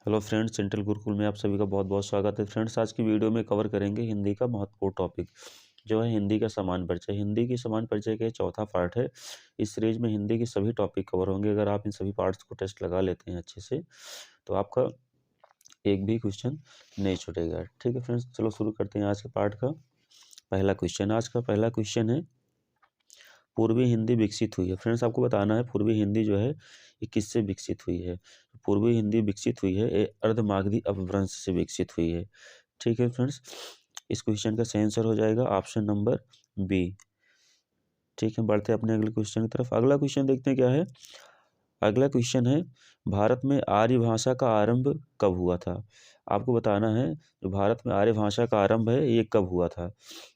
Hello friends, central Gurukul में आप सभी का बहुत बहुत स्वागत है। फ्रेंड्स, आज की वीडियो में कवर करेंगे हिंदी का महत्वपूर्ण टॉपिक जो है हिंदी का सामान्य परिचय। हिंदी की सामान्य परिचय का चौथा पार्ट है। इस सीरीज में हिंदी के सभी टॉपिक कवर होंगे। अगर आप इन सभी पार्ट्स को टेस्ट लगा लेते हैं अच्छे से तो आपका एक भी क्वेश्चन नहीं छूटेगा। ठीक है फ्रेंड्स, चलो शुरू करते हैं आज के पार्ट का पहला क्वेश्चन। आज का पहला क्वेश्चन है, पूर्वी हिंदी विकसित हुई है। फ्रेंड्स, आपको बताना है पूर्वी हिंदी जो है ये किससे विकसित हुई है। पूर्वी हिंदी विकसित हुई है ये अर्धमागधी अपभ्रंश से विकसित हुई है। ठीक है फ्रेंड्स, इस क्वेश्चन का सही आंसर हो जाएगा ऑप्शन नंबर बी। ठीक है, बढ़ते हैं अपने अगले क्वेश्चन की तरफ। अगला क्वेश्चन देखते हैं क्या है। अगला क्वेश्चन है, भारत में आर्य भाषा का आरंभ कब हुआ था। आपको बताना है जो भारत में आर्य भाषा का आरंभ है ये कब हुआ था।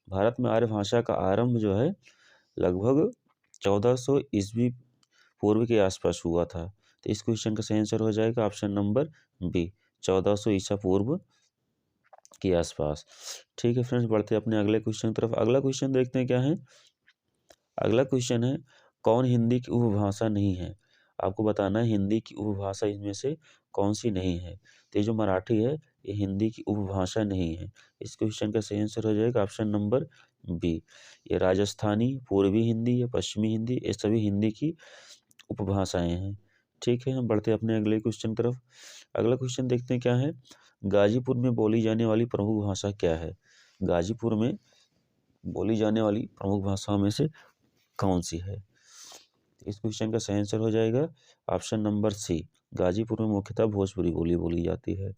भारत में आर्य भाषा का आरंभ जो है लगभग 1400 ईस्वी पूर्व के आसपास हुआ था। तो इस क्वेश्चन का सही आंसर हो जाएगा ऑप्शन नंबर बी, 1400 ईसा पूर्व के आसपास। ठीक है फ्रेंड्स, बढ़ते हैं अपने अगले क्वेश्चन की तरफ। अगला क्वेश्चन देखते हैं क्या है। अगला क्वेश्चन है, कौन हिंदी की उपभाषा नहीं है। आपको बताना है हिंदी की उपभाषा इनमें से कौन सी नहीं है। तो ये जो मराठी है ये हिंदी की उपभाषा नहीं है। इस क्वेश्चन का सही आंसर हो जाएगा ऑप्शन नंबर बी। ये राजस्थानी, पूर्वी हिंदी या पश्चिमी हिंदी ये सभी हिंदी की उपभाषाएं हैं। ठीक है, हम बढ़ते हैं अपने अगले क्वेश्चन की तरफ। अगला क्वेश्चन देखते हैं क्या है। गाजीपुर में बोली जाने वाली प्रमुख भाषा क्या है। गाजीपुर में बोली जाने वाली प्रमुख भाषाओं में से कौन सी है। इस क्वेश्चन का सही आंसर हो जाएगा ऑप्शन नंबर सी। गाजीपुर में मुख्यतः भोजपुरी बोली बोली जाती है।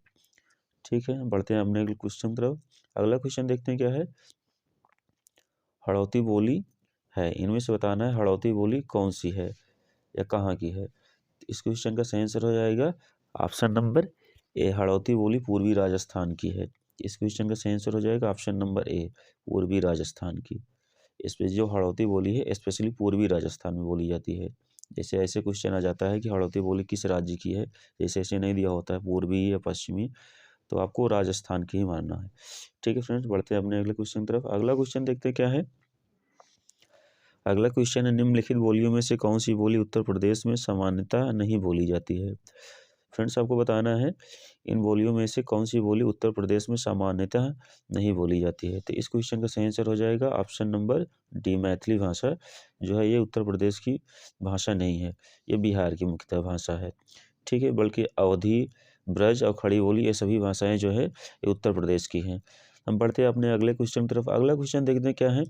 ठीक है, बढ़ते हैं अपने अगले क्वेश्चन की तरफ। अगला क्वेश्चन देखते हैं क्या है। हड़ौती बोली है, इनमें से बताना है हड़ौती बोली कौन सी है या कहाँ की है। इस क्वेश्चन का सही आंसर हो जाएगा ऑप्शन नंबर ए। हड़ौती बोली पूर्वी राजस्थान की है। इस क्वेश्चन का सही आंसर हो जाएगा ऑप्शन नंबर ए, पूर्वी राजस्थान की। इस पे जो हड़ौती बोली है स्पेशली पूर्वी राजस्थान में बोली जाती है। जैसे ऐसे क्वेश्चन आ जाता है कि हड़ौती बोली किस राज्य की है, जैसे ऐसे नहीं दिया होता है पूर्वी या पश्चिमी, तो आपको राजस्थान की ही मानना है। ठीक है फ्रेंड्स, बढ़ते हैं अपने अगले क्वेश्चन की तरफ। अगला क्वेश्चन देखते हैं क्या है। अगला क्वेश्चन है, निम्नलिखित बोलियों में से कौन सी बोली उत्तर प्रदेश में सामान्यतः नहीं बोली जाती है। फ्रेंड्स, आपको बताना है इन बोलियों में से कौन सी बोली उत्तर प्रदेश में सामान्यतः नहीं बोली जाती है। तो इस क्वेश्चन का सही आंसर हो जाएगा ऑप्शन नंबर डी। मैथिली भाषा जो है ये उत्तर प्रदेश की भाषा नहीं है, ये बिहार की मुख्यतः भाषा है। ठीक है, बल्कि अवधी, ब्रज और खड़ी बोली ये सभी भाषाएं जो है ये उत्तर प्रदेश की हैं। हम बढ़ते हैं अपने अगले क्वेश्चन की तरफ। अगला क्वेश्चन देखते हैं क्या है।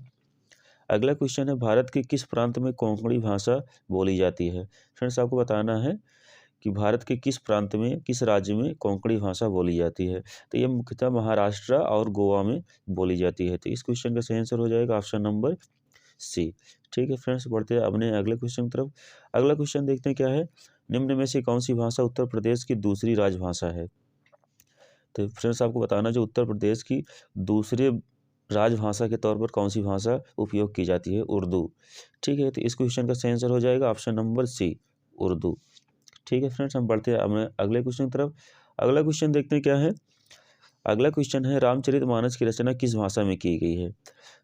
अगला क्वेश्चन है, भारत के किस प्रांत में कोंकणी भाषा बोली जाती है। फ्रेंड्स, आपको बताना है कि भारत के किस प्रांत में, किस राज्य में कोंकणी भाषा बोली जाती है। तो ये मुख्यतः महाराष्ट्र और गोवा में बोली जाती है। तो इस क्वेश्चन का सही आंसर हो जाएगा ऑप्शन नंबर सी। ठीक है फ्रेंड्स, बढ़ते हैं अपने अगले क्वेश्चन की तरफ। अगला क्वेश्चन देखते हैं क्या है। निम्न में से कौन सी भाषा उत्तर प्रदेश की दूसरी राजभाषा है। तो फ्रेंड्स, आपको बताना जो उत्तर प्रदेश की दूसरे राजभाषा के तौर पर कौन सी भाषा उपयोग की जाती है, उर्दू। ठीक है, तो इस क्वेश्चन का सही आंसर हो जाएगा ऑप्शन नंबर सी, उर्दू। ठीक है फ्रेंड्स, हम बढ़ते हैं अपने अगले क्वेश्चन की तरफ। अगला क्वेश्चन देखते हैं क्या है। अगला क्वेश्चन है, रामचरितमानस की रचना किस भाषा में की गई है।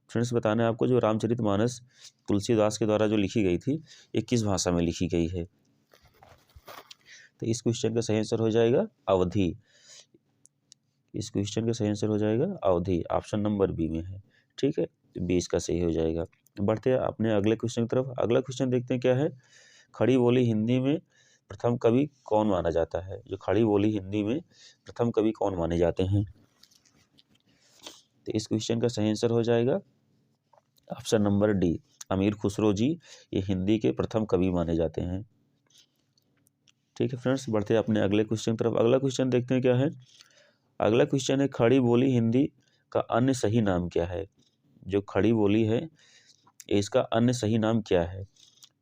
फ्रेंड्स, बताना है आपको जो रामचरितमानस तुलसीदास के द्वारा जो लिखी गई थी ये किस भाषा में लिखी गई है। तो इस क्वेश्चन का सही आंसर हो जाएगा अवधी। इस क्वेश्चन का सही आंसर हो जाएगा अवधी, ऑप्शन नंबर बी में है। ठीक है, तो बी इसका सही हो जाएगा। बढ़ते हैं अपने अगले क्वेश्चन की तरफ। अगला क्वेश्चन देखते हैं क्या है। खड़ी बोली हिंदी में प्रथम कवि कौन माना जाता है। जो खड़ी बोली हिंदी में प्रथम कवि कौन माने जाते हैं। तो इस क्वेश्चन का सही आंसर हो जाएगा ऑप्शन नंबर डी, अमीर खुसरो जी ये हिंदी के प्रथम कवि माने जाते हैं। ठीक है फ्रेंड्स, बढ़ते हैं अपने अगले क्वेश्चन की तरफ। अगला क्वेश्चन देखते हैं क्या है। अगला क्वेश्चन है, खड़ी बोली हिंदी का अन्य सही नाम क्या है। जो खड़ी बोली है इसका अन्य सही नाम क्या है।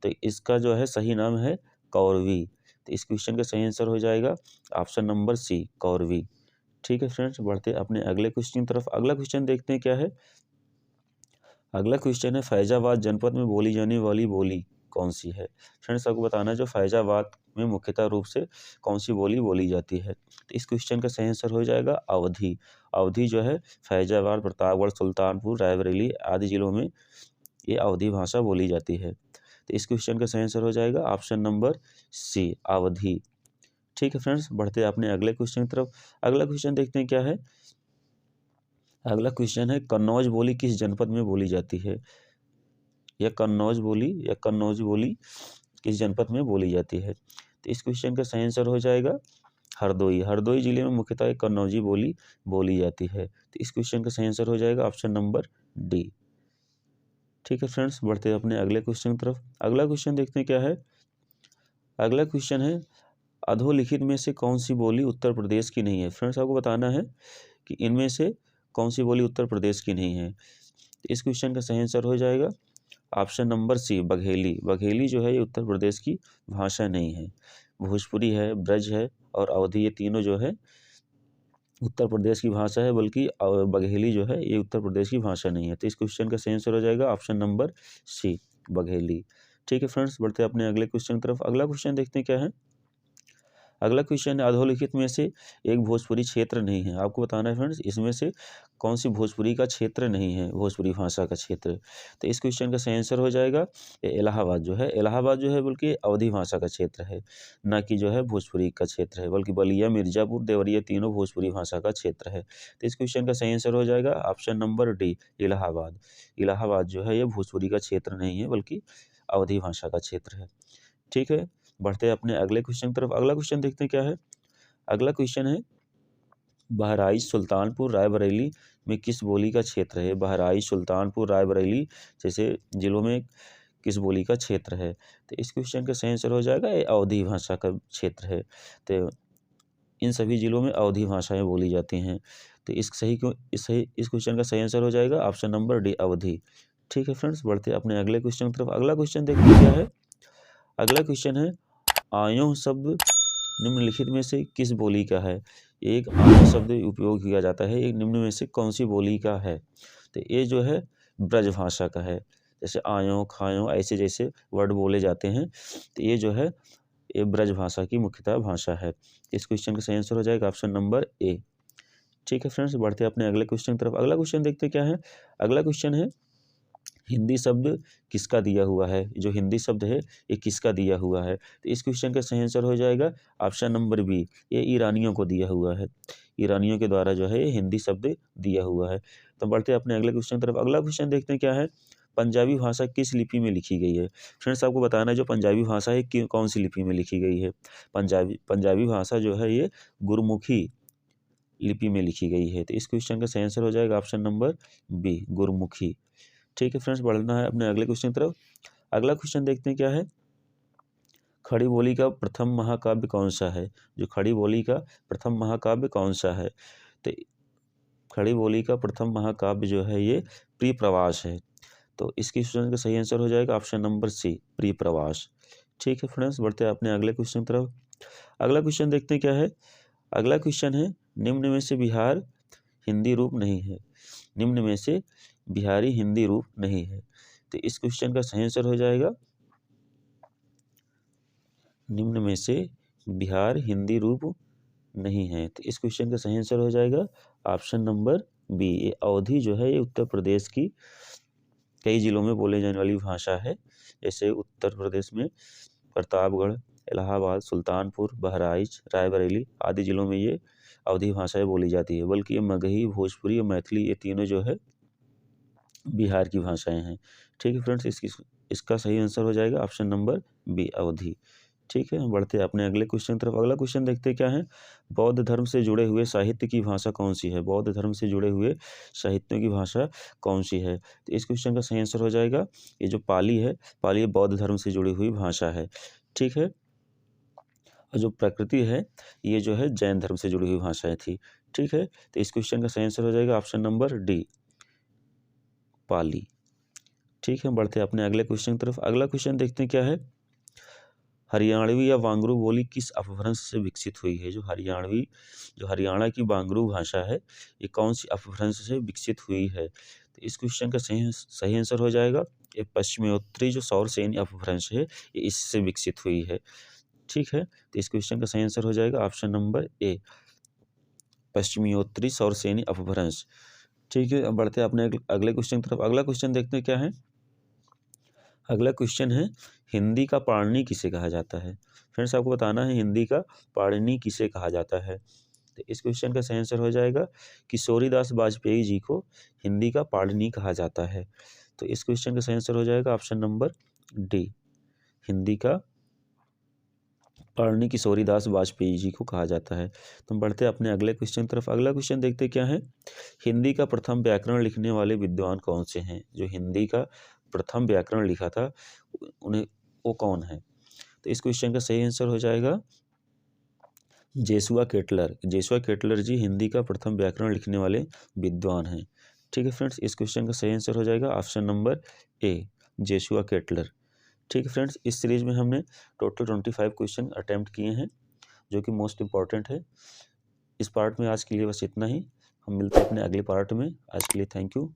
तो इसका जो है सही नाम है कौरवी। तो इस क्वेश्चन का सही आंसर हो जाएगा ऑप्शन नंबर सी, कौरवी। ठीक है फ्रेंड्स, बढ़ते अपने अगले क्वेश्चन की तरफ। अगला क्वेश्चन देखते हैं क्या है। अगला क्वेश्चन है, फैजाबाद जनपद में बोली जाने वाली बोली कौन सी है। फ्रेंड्स, आपको बताना है जो फैजाबाद में मुख्यतः रूप से कौन सी बोली बोली जाती है। तो इस क्वेश्चन का सही आंसर हो जाएगा अवधी। अवधी जो है फैजाबाद, प्रतापगढ़, सुल्तानपुर, रायबरेली आदि जिलों में ये अवधी भाषा बोली जाती है। तो इस क्वेश्चन का सही आंसर हो जाएगा ऑप्शन नंबर सी, अवधी। ठीक है फ्रेंड्स, बढ़ते हैं अपने अगले क्वेश्चन की तरफ। अगला क्वेश्चन देखते हैं क्या है। अगला क्वेश्चन है कन्नौज बोली किस जनपद में बोली जाती है। कन्नौज बोली किस जनपद में बोली जाती है। तो इस क्वेश्चन का सही आंसर हो जाएगा हरदोई। हरदोई जिले में मुख्यतः कन्नौजी बोली बोली जाती है। तो इस क्वेश्चन का सही आंसर हो जाएगा ऑप्शन नंबर डी। ठीक है फ्रेंड्स, बढ़ते हैं अपने अगले क्वेश्चन की तरफ। अगला क्वेश्चन देखते हैं क्या है। अगला क्वेश्चन है अधोलिखित में से कौन सी बोली उत्तर प्रदेश की नहीं है। फ्रेंड्स, आपको बताना है कि इनमें से कौन सी बोली उत्तर प्रदेश की नहीं है। तो इस क्वेश्चन का सही आंसर हो जाएगा option number C, Bagheli. Bagheli जो है ये उत्तर प्रदेश की भाषा नहीं है। भोजपुरी है, ब्रज है और अवधी, ये तीनों जो है उत्तर प्रदेश की भाषा है, बल्कि बघेली जो है ये उत्तर प्रदेश की भाषा नहीं है। तो इस क्वेश्चन का सही आंसर हो जाएगा ऑप्शन नंबर सी, बघेली। ठीक है फ्रेंड्स, बढ़ते हैं अपने अगले क्वेश्चन की तरफ। अगला क्वेश्चन देखते हैं क्या है। अगला क्वेश्चन है अधोलिखित में से एक भोजपुरी क्षेत्र नहीं है। आपको बताना है फ्रेंड्स इसमें से कौन सी भोजपुरी का क्षेत्र नहीं है, भोजपुरी भाषा का क्षेत्र। तो इस क्वेश्चन का सही आंसर हो जाएगा इलाहाबाद जो है। इलाहाबाद जो है बल्कि अवधी भाषा का क्षेत्र है, ना कि जो है भोजपुरी का क्षेत्र है, बल्कि बलिया, मिर्जापुर, देवरिया तीनों भोजपुरी भाषा का क्षेत्र है। तो इस क्वेश्चन का सही आंसर हो जाएगा option number D, Allahabad. Allahabad जो है ये भोजपुरी का क्षेत्र नहीं है, बल्कि अवधी भाषा का क्षेत्र है। ठीक है, बढ़ते हैं अपने अगले क्वेश्चन की तरफ। अगला क्वेश्चन देखते हैं क्या है। अगला क्वेश्चन है बहराइच, सुल्तानपुर, रायबरेली में किस बोली का क्षेत्र है। बहराइच, सुल्तानपुर, रायबरेली जैसे जिलों में किस बोली का क्षेत्र है। तो इस क्वेश्चन का सही आंसर हो जाएगा ये अवधी भाषा का क्षेत्र है। तो इन सभी जिलों में अवधी भाषाएं बोली जाती हैं। तो इस क्वेश्चन का सही आंसर हो जाएगा ऑप्शन नंबर डी, अवधी। ठीक है फ्रेंड्स, बढ़ते हैं अपने अगले क्वेश्चन की तरफ। अगला क्वेश्चन देखते हैं क्या है। अगला क्वेश्चन है आयों शब्द निम्नलिखित में से किस बोली का है। एक आयों शब्द उपयोग किया जाता है, एक निम्न में से कौन सी बोली का है। तो ये जो है ब्रज भाषा का है। जैसे आयों, खायों ऐसे जैसे वर्ड बोले जाते हैं, तो ये जो है ये ब्रज भाषा की मुख्यतः भाषा है। इस क्वेश्चन का सही आंसर हो जाएगा ऑप्शन नंबर ए। ठीक है फ्रेंड्स, बढ़ते हैं अपने अगले क्वेश्चन की तरफ। अगला क्वेश्चन देखते हैं क्या है। अगला क्वेश्चन है हिंदी शब्द किसका दिया हुआ है। जो हिंदी शब्द है ये किसका दिया हुआ है। तो इस क्वेश्चन का सही आंसर हो जाएगा ऑप्शन नंबर बी, ये ईरानियों को दिया हुआ है। ईरानियों के द्वारा जो है ये हिंदी शब्द दिया हुआ है। तो बढ़ते हैं अपने अगले क्वेश्चन की तरफ। अगला क्वेश्चन देखते हैं क्या है। पंजाबी भाषा किस लिपि में लिखी गई है। फ्रेंड्स, आपको बताना है जो पंजाबी भाषा है कौन सी लिपि में लिखी गई है। पंजाबी भाषा जो है ये गुरमुखी लिपि में लिखी गई है। तो इस क्वेश्चन का सही आंसर हो जाएगा ऑप्शन नंबर बी, गुरमुखी। ठीक है फ्रेंड्स, बढ़ना है अपने अगले क्वेश्चन की तरफ। अगला क्वेश्चन देखते हैं क्या है। खड़ी बोली का प्रथम महाकाव्य कौन सा है। जो खड़ी बोली का प्रथम महाकाव्य कौन सा है। तो खड़ी बोली का प्रथम महाकाव्य जो है ये प्रियप्रवास है। तो इस क्वेश्चन का सही आंसर हो जाएगा ऑप्शन नंबर सी, प्रियप्रवास। ठीक है फ्रेंड्स, बढ़ते हैं अपने अगले क्वेश्चन की तरफ। अगला क्वेश्चन देखते हैं क्या है। अगला क्वेश्चन है निम्न में से बिहार हिंदी रूप नहीं है। निम्न में से बिहारी हिंदी रूप नहीं है। तो इस क्वेश्चन का सही आंसर हो जाएगा निम्न में से बिहार हिंदी रूप नहीं है। तो इस क्वेश्चन का सही आंसर हो जाएगा ऑप्शन नंबर बी, ये अवधी जो है ये उत्तर प्रदेश की कई जिलों में बोले जाने वाली भाषा है। जैसे उत्तर प्रदेश में प्रतापगढ़, इलाहाबाद, सुल्तानपुर, बहराइच, रायबरेली आदि जिलों में ये अवधी भाषाएं बोली जाती है। बल्कि ये मगही, भोजपुरी और मैथिली ये तीनों जो है बिहार की भाषाएं हैं। ठीक है फ्रेंड्स, इसका सही आंसर हो जाएगा ऑप्शन नंबर बी, अवधी। ठीक है, हम बढ़ते हैं अपने अगले क्वेश्चन की तरफ। अगला क्वेश्चन देखते हैं क्या है। बौद्ध धर्म से जुड़े हुए साहित्य की भाषा कौन सी है। बौद्ध धर्म से जुड़े हुए साहित्यों की भाषा कौन सी है। तो इस क्वेश्चन का सही आंसर हो जाएगा ये जो पाली है, पाली बौद्ध धर्म से जुड़ी हुई भाषा है। ठीक है, और जो प्रकृति है ये जो है जैन धर्म से जुड़ी हुई भाषाएं थी। ठीक है, तो इस क्वेश्चन का सही आंसर हो जाएगा ऑप्शन नंबर डी, पाली। ठीक है, बढ़ते हैं अपने अगले क्वेश्चन की तरफ। अगला क्वेश्चन देखते हैं क्या है। हरियाणवी या वांगड़ू बोली किस अपभ्रंश से विकसित हुई है। जो हरियाणा की वांगड़ू भाषा है ये कौन सी अपभ्रंश से विकसित हुई है। तो इस क्वेश्चन का सही आंसर हो जाएगा ये पश्चिमोत्तरी जो सौरसेनी अपभ्रंश है ये इससे विकसित हुई है। ठीक है, तो इस क्वेश्चन का सही आंसर हो जाएगा ऑप्शन नंबर ए, पश्चिमोत्तरी सौरसेनी अपभ्रंश। ठीक है, अब बढ़ते हैं अपने अगले क्वेश्चन की तरफ। अगला क्वेश्चन देखते हैं क्या है। अगला क्वेश्चन है, हिंदी का पाणिनि किसे कहा जाता है। फ्रेंड्स आपको बताना है हिंदी का पाणिनि किसे कहा जाता है। तो इस क्वेश्चन का सही आंसर हो जाएगा किशोरीदास वाजपेयी जी को हिंदी का पाणिनि कहा जाता है। तो इस क्वेश्चन का सही आंसर हो जाएगा ऑप्शन नंबर डी, हिंदी का पाणिनि किशोरीदास वाजपेयी जी को कहा जाता है। तो हम बढ़ते हैं अपने अगले क्वेश्चन तरफ। अगला क्वेश्चन देखते क्या है, हिंदी का प्रथम व्याकरण लिखने वाले विद्वान कौन से हैं। जो हिंदी का प्रथम व्याकरण लिखा था उन्हें वो कौन है। तो इस क्वेश्चन का सही आंसर हो जाएगा जेसुआ केटलर। जेसुआ केटलर जी हिंदी का प्रथम व्याकरण लिखने वाले विद्वान हैं। ठीक है फ्रेंड्स, इस क्वेश्चन का सही आंसर हो जाएगा ऑप्शन नंबर ए, जेसुआ केटलर। ठीक है फ्रेंड्स, इस सीरीज में हमने टोटल 25 क्वेश्चन अटैम्प्ट किए हैं जो कि मोस्ट इंपॉर्टेंट है। इस पार्ट में आज के लिए बस इतना ही। हम मिलते हैं अपने अगले पार्ट में। आज के लिए थैंक यू।